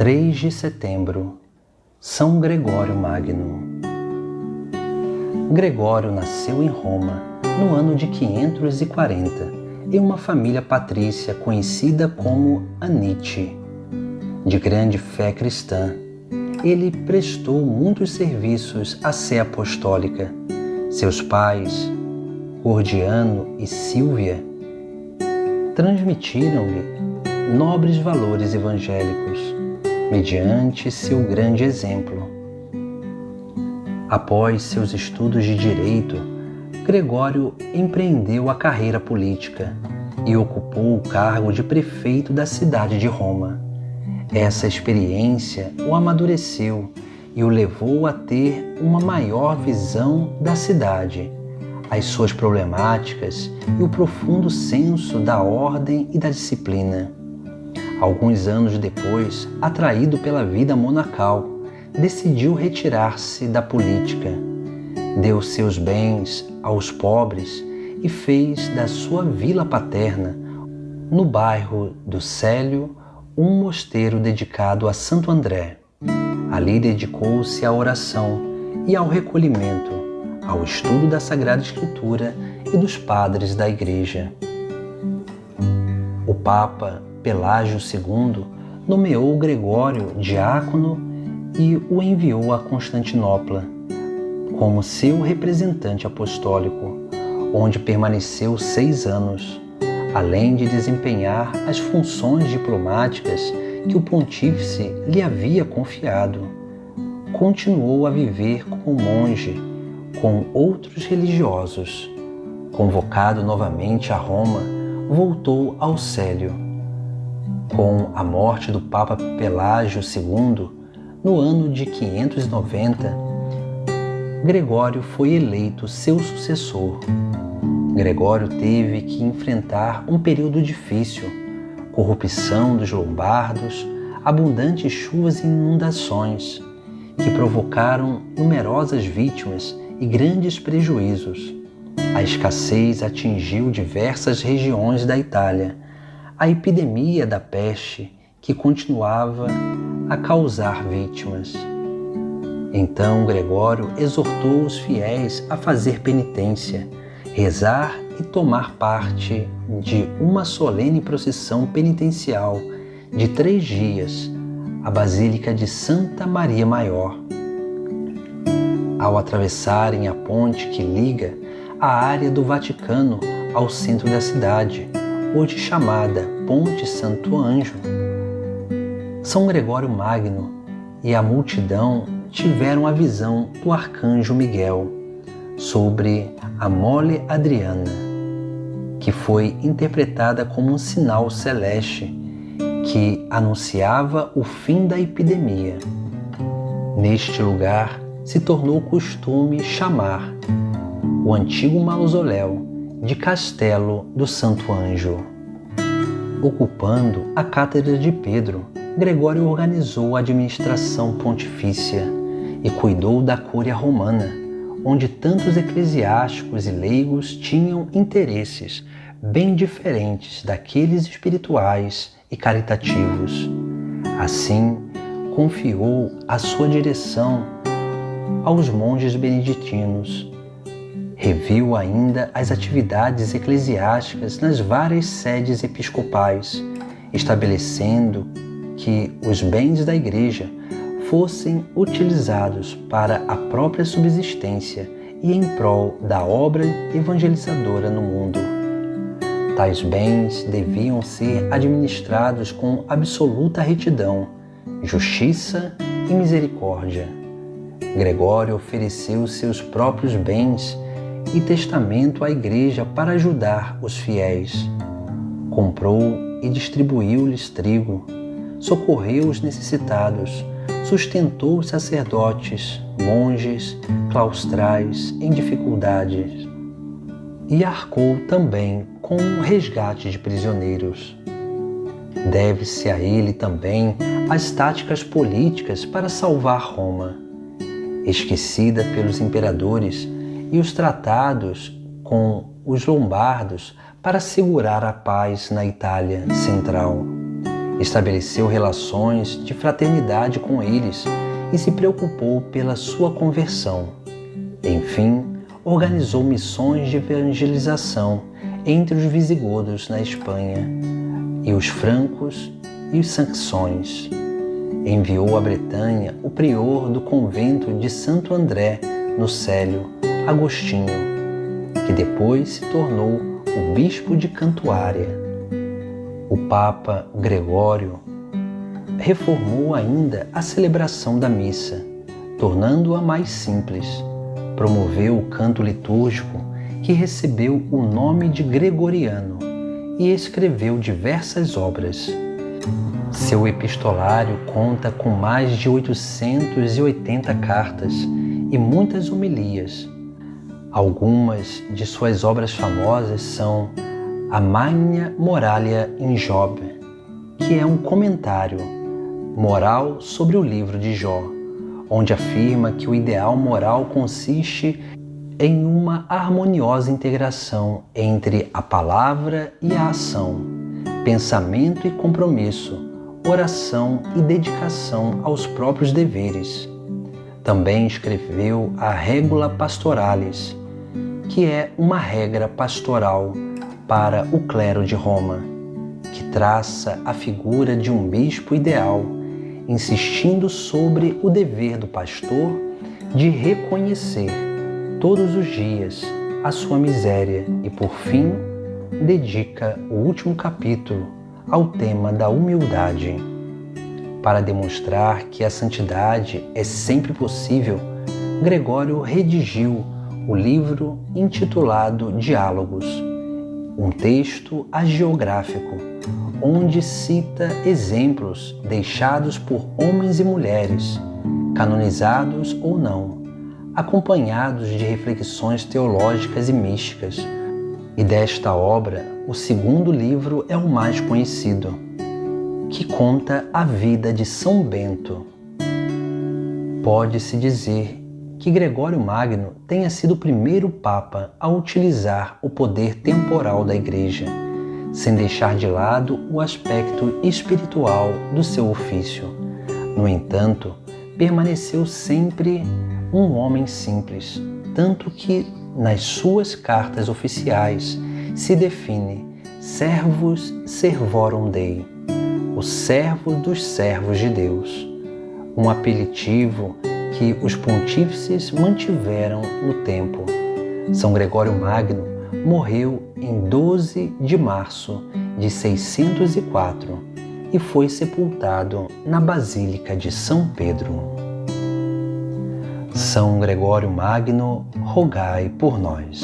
3 de setembro, São Gregório Magno. Gregório nasceu em Roma no ano de 540, em uma família patrícia conhecida como Anite. De grande fé cristã, ele prestou muitos serviços à sé apostólica. Seus pais, Gordiano e Sílvia, transmitiram-lhe nobres valores evangélicos, mediante seu grande exemplo. Após seus estudos de direito, Gregório empreendeu a carreira política e ocupou o cargo de prefeito da cidade de Roma. Essa experiência o amadureceu e o levou a ter uma maior visão da cidade, as suas problemáticas e o profundo senso da ordem e da disciplina. Alguns anos depois, atraído pela vida monacal, decidiu retirar-se da política. Deu seus bens aos pobres e fez da sua vila paterna, no bairro do Célio, um mosteiro dedicado a Santo André. Ali dedicou-se à oração e ao recolhimento, ao estudo da Sagrada Escritura e dos padres da Igreja. O Papa Pelágio II nomeou Gregório diácono e o enviou a Constantinopla como seu representante apostólico, onde permaneceu 6 anos, além de desempenhar as funções diplomáticas que o pontífice lhe havia confiado. Continuou a viver como monge com outros religiosos. Convocado novamente a Roma, voltou ao Célio. Com a morte do Papa Pelágio II, no ano de 590, Gregório foi eleito seu sucessor. Gregório teve que enfrentar um período difícil: corrupção dos lombardos, abundantes chuvas e inundações, que provocaram numerosas vítimas e grandes prejuízos. A escassez atingiu diversas regiões da Itália. A epidemia da peste, que continuava a causar vítimas. Então Gregório exortou os fiéis a fazer penitência, rezar e tomar parte de uma solene procissão penitencial de 3 dias, à Basílica de Santa Maria Maior. Ao atravessarem a ponte que liga a área do Vaticano ao centro da cidade, hoje chamada Ponte Santo Anjo, São Gregório Magno e a multidão tiveram a visão do arcanjo Miguel sobre a Mole Adriana, que foi interpretada como um sinal celeste que anunciava o fim da epidemia. Neste lugar se tornou costume chamar o antigo mausoléu de Castelo do Santo Anjo. Ocupando a cátedra de Pedro, Gregório organizou a administração pontifícia e cuidou da Cúria Romana, onde tantos eclesiásticos e leigos tinham interesses bem diferentes daqueles espirituais e caritativos. Assim, confiou a sua direção aos monges beneditinos. Reviu ainda as atividades eclesiásticas nas várias sedes episcopais, estabelecendo que os bens da Igreja fossem utilizados para a própria subsistência e em prol da obra evangelizadora no mundo. Tais bens deviam ser administrados com absoluta retidão, justiça e misericórdia. Gregório ofereceu seus próprios bens e testamento à Igreja para ajudar os fiéis. Comprou e distribuiu-lhes trigo, socorreu os necessitados, sustentou os sacerdotes, monges, claustrais em dificuldades e arcou também com o resgate de prisioneiros. Deve-se a ele também as táticas políticas para salvar Roma, esquecida pelos imperadores, e os tratados com os lombardos para assegurar a paz na Itália central. Estabeleceu relações de fraternidade com eles e se preocupou pela sua conversão. Enfim, organizou missões de evangelização entre os visigodos na Espanha e os francos e os saxões. Enviou à Bretanha o prior do convento de Santo André no Célio, Agostinho, que depois se tornou o bispo de Cantuária. O Papa Gregório reformou ainda a celebração da missa, tornando-a mais simples. Promoveu o canto litúrgico, que recebeu o nome de gregoriano, e escreveu diversas obras. Seu epistolário conta com mais de 880 cartas e muitas homilias. Algumas de suas obras famosas são a Magna Moralia in Job, que é um comentário moral sobre o livro de Jó, onde afirma que o ideal moral consiste em uma harmoniosa integração entre a palavra e a ação, pensamento e compromisso, oração e dedicação aos próprios deveres. Também escreveu a Regula Pastoralis, que é uma regra pastoral para o clero de Roma, que traça a figura de um bispo ideal, insistindo sobre o dever do pastor de reconhecer todos os dias a sua miséria e, por fim, dedica o último capítulo ao tema da humildade. Para demonstrar que a santidade é sempre possível, Gregório redigiu o livro intitulado Diálogos, um texto hagiográfico, onde cita exemplos deixados por homens e mulheres, canonizados ou não, acompanhados de reflexões teológicas e místicas. E desta obra, o segundo livro é o mais conhecido, que conta a vida de São Bento. Pode-se dizer que Gregório Magno tenha sido o primeiro Papa a utilizar o poder temporal da Igreja, sem deixar de lado o aspecto espiritual do seu ofício. No entanto, permaneceu sempre um homem simples, tanto que nas suas cartas oficiais se define Servus Servorum Dei, o servo dos servos de Deus, um apelativo que os pontífices mantiveram no tempo. São Gregório Magno morreu em 12 de março de 604 e foi sepultado na Basílica de São Pedro. São Gregório Magno, rogai por nós.